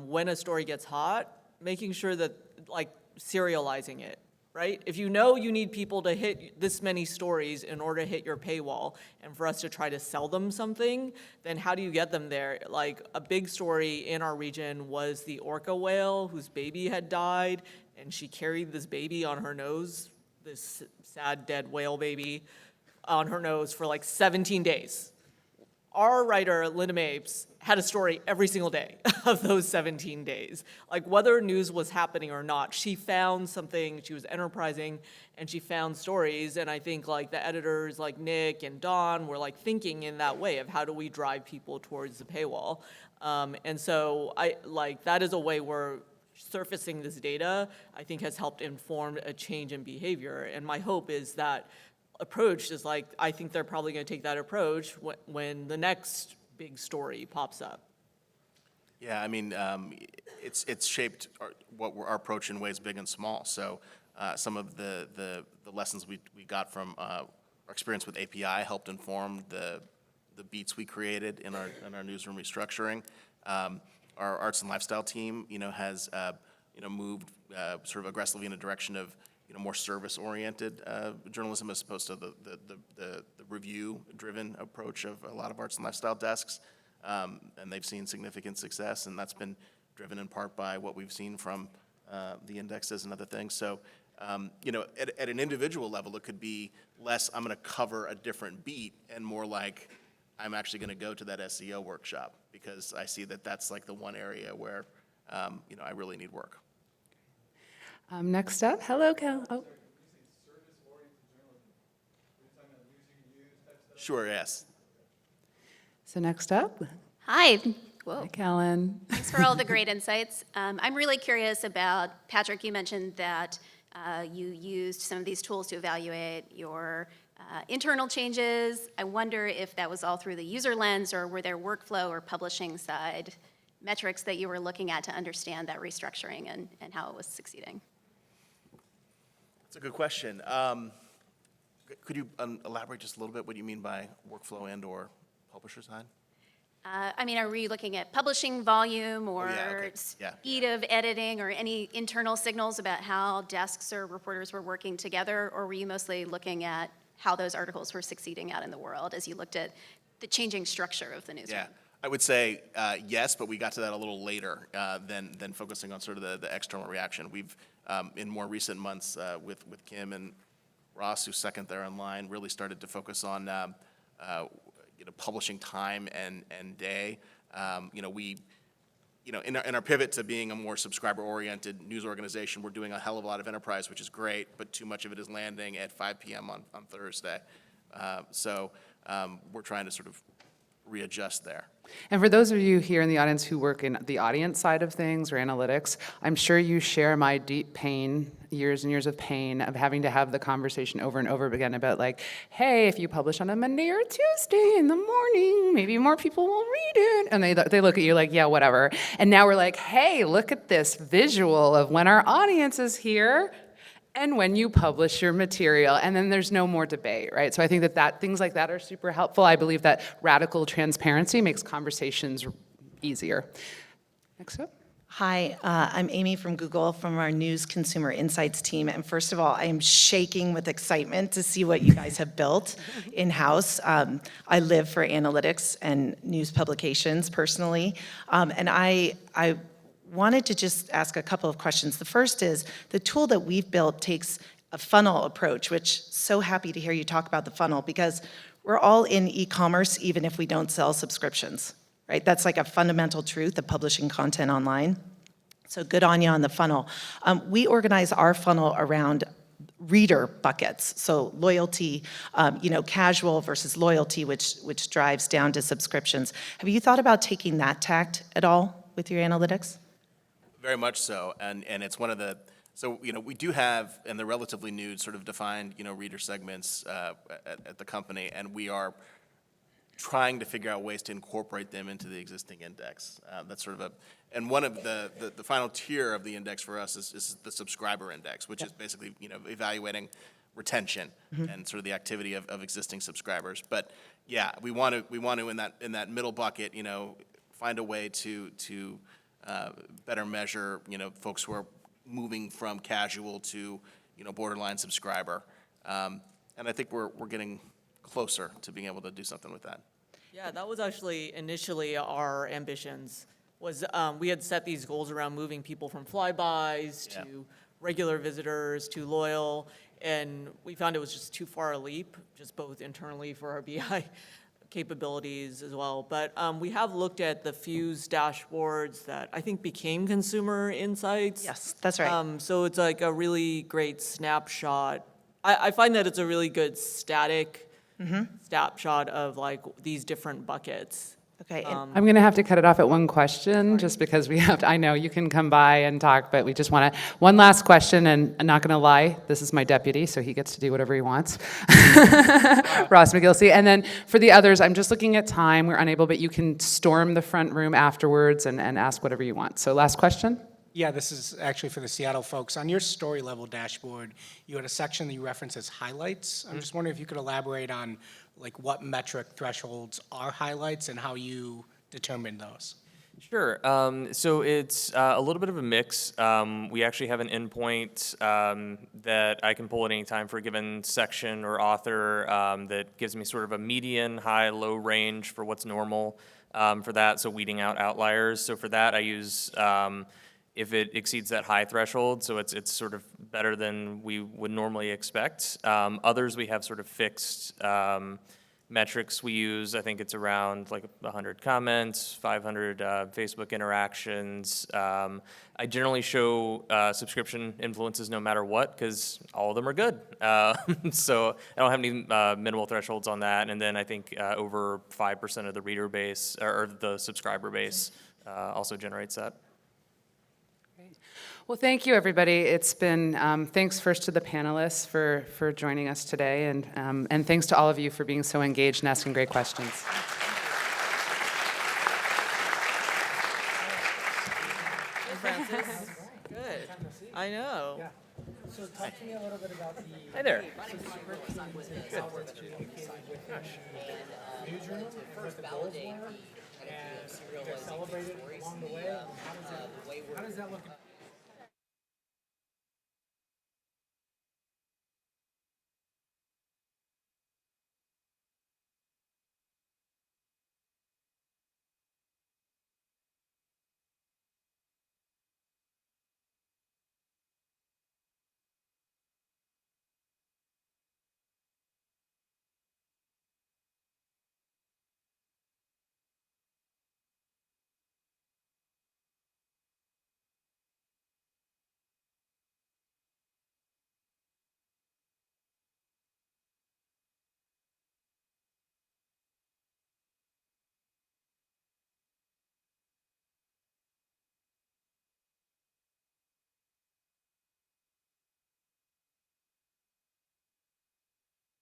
when a story gets hot, making sure that, like, serializing it. Right? If you know you need people to hit this many stories in order to hit your paywall and for us to try to sell them something, then how do you get them there? Like, a big story in our region was the orca whale whose baby had died, and she carried this baby on her nose, this sad dead whale baby on her nose for like 17 days. Our writer, Linda Mapes, had a story every single day of those 17 days. Like, whether news was happening or not, she found something, she was enterprising, and she found stories, and I think, like, the editors, like Nick and Don, were, like, thinking in that way of how do we drive people towards the paywall. And so, that is a way where surfacing this data, I think, has helped inform a change in behavior, and my hope is that approach is like, I think they're probably going to take that approach when the next big story pops up. Yeah, I mean, it's shaped our approach in ways big and small. So some of the lessons we got from our experience with API helped inform the beats we created in our newsroom restructuring. Our arts and lifestyle team, has moved sort of aggressively in a direction of more service-oriented journalism as opposed to the review-driven approach of a lot of arts and lifestyle desks. And they've seen significant success, and that's been driven in part by what we've seen from the indexes and other things. So, at an individual level, it could be less, I'm going to cover a different beat, and more like, I'm actually going to go to that SEO workshop because I see that that's like the one area where, I really need work. Next up, hello, Cal. Oh. Sure, yes. So next up, Hi. Whoa. hi, Kellen. Thanks for all the great insights. I'm really curious about, Patrick, you mentioned that you used some of these tools to evaluate your internal changes. I wonder if that was all through the user lens, or were there workflow or publishing side metrics that you were looking at to understand that restructuring and how it was succeeding? That's a good question. Could you elaborate just a little bit what you mean by workflow and/or publisher side? I mean, are we looking at publishing volume or okay. Yeah. speed of editing or any internal signals about how desks or reporters were working together? Or were you mostly looking at how those articles were succeeding out in the world as you looked at the changing structure of the newsroom? Yeah, I would say yes, but we got to that a little later than focusing on sort of the external reaction. We've, in more recent months with Kim and Ross, who's second there in line, really started to focus on publishing time and day. In our pivot to being a more subscriber-oriented news organization, we're doing a hell of a lot of enterprise, which is great, but too much of it is landing at 5 p.m. on Thursday. So we're trying to sort of readjust there. And for those of you here in the audience who work in the audience side of things or analytics, I'm sure you share my deep pain, years and years of pain of having to have the conversation over and over again about like, hey, if you publish on a Monday or a Tuesday in the morning, maybe more people will read it. And they look at you like, yeah, whatever. And now we're like, hey, look at this visual of when our audience is here and when you publish your material, and then there's no more debate, right? So I think that things like that are super helpful. I believe that radical transparency makes conversations easier. Next up. Hi, I'm Amy from Google, from our News Consumer Insights team. And first of all, I am shaking with excitement to see what you guys have built in-house. I live for analytics and news publications personally. And I wanted to just ask a couple of questions. The first is, the tool that we've built takes a funnel approach, which so happy to hear you talk about the funnel, because we're all in e-commerce even if we don't sell subscriptions, right? That's like a fundamental truth of publishing content online. So good on you on the funnel. We organize our funnel around reader buckets, so loyalty, casual versus loyalty, which drives down to subscriptions. Have you thought about taking that tact at all with your analytics? Very much so, and it's one of the, so, we do have, and they're relatively new, sort of defined, reader segments at the company, and we are trying to figure out ways to incorporate them into the existing index. That's sort of and one of the final tier of the index for us is the subscriber index, which is basically, evaluating retention and sort of the activity of existing subscribers. But yeah, we want to in that middle bucket, find a way to better measure, folks who are moving from casual to, borderline subscriber. And I think we're getting closer to being able to do something with that. Yeah, that was actually initially our ambitions, was we had set these goals around moving people from flybys to regular visitors to loyal, and we found it was just too far a leap, just both internally for our BI capabilities as well. But we have looked at the Fuse dashboards that I think became consumer insights. Yes, that's right. So it's like a really great snapshot. I find that it's a really good static snapshot of like these different buckets. Okay, and I'm going to have to cut it off at one question, just because we have to, I know you can come by and talk, but we just want to, one last question, and I'm not going to lie, this is my deputy, so he gets to do whatever he wants. Ross McGilsey. And then for the others, I'm just looking at time, we're unable, but you can storm the front room afterwards and ask whatever you want. So last question? Yeah, this is actually for the Seattle folks. On your story level dashboard, you had a section that you reference as highlights. I'm just wondering if you could elaborate on like what metric thresholds are highlights and how you determine those. Sure. So it's a little bit of a mix. We actually have an endpoint that I can pull at any time for a given section or author that gives me sort of a median, high, low range for what's normal for that, so weeding out outliers. So for that, I use if it exceeds that high threshold, so it's sort of better than we would normally expect. Others, we have sort of fixed metrics we use. I think it's around like 100 comments, 500 Facebook interactions. I generally show subscription influences no matter what, because all of them are good. So I don't have any minimal thresholds on that. And then I think over 5% of the reader base or the subscriber base also generates that. Well, thank you, everybody. It's been, thanks first to the panelists for joining us today, and thanks to all of you for being so engaged and asking great questions. Hey, Francis. Good. I know. So talk to me a little bit about the Hi there. newsroom, first the goals were, and they're celebrated along the way. How does that look?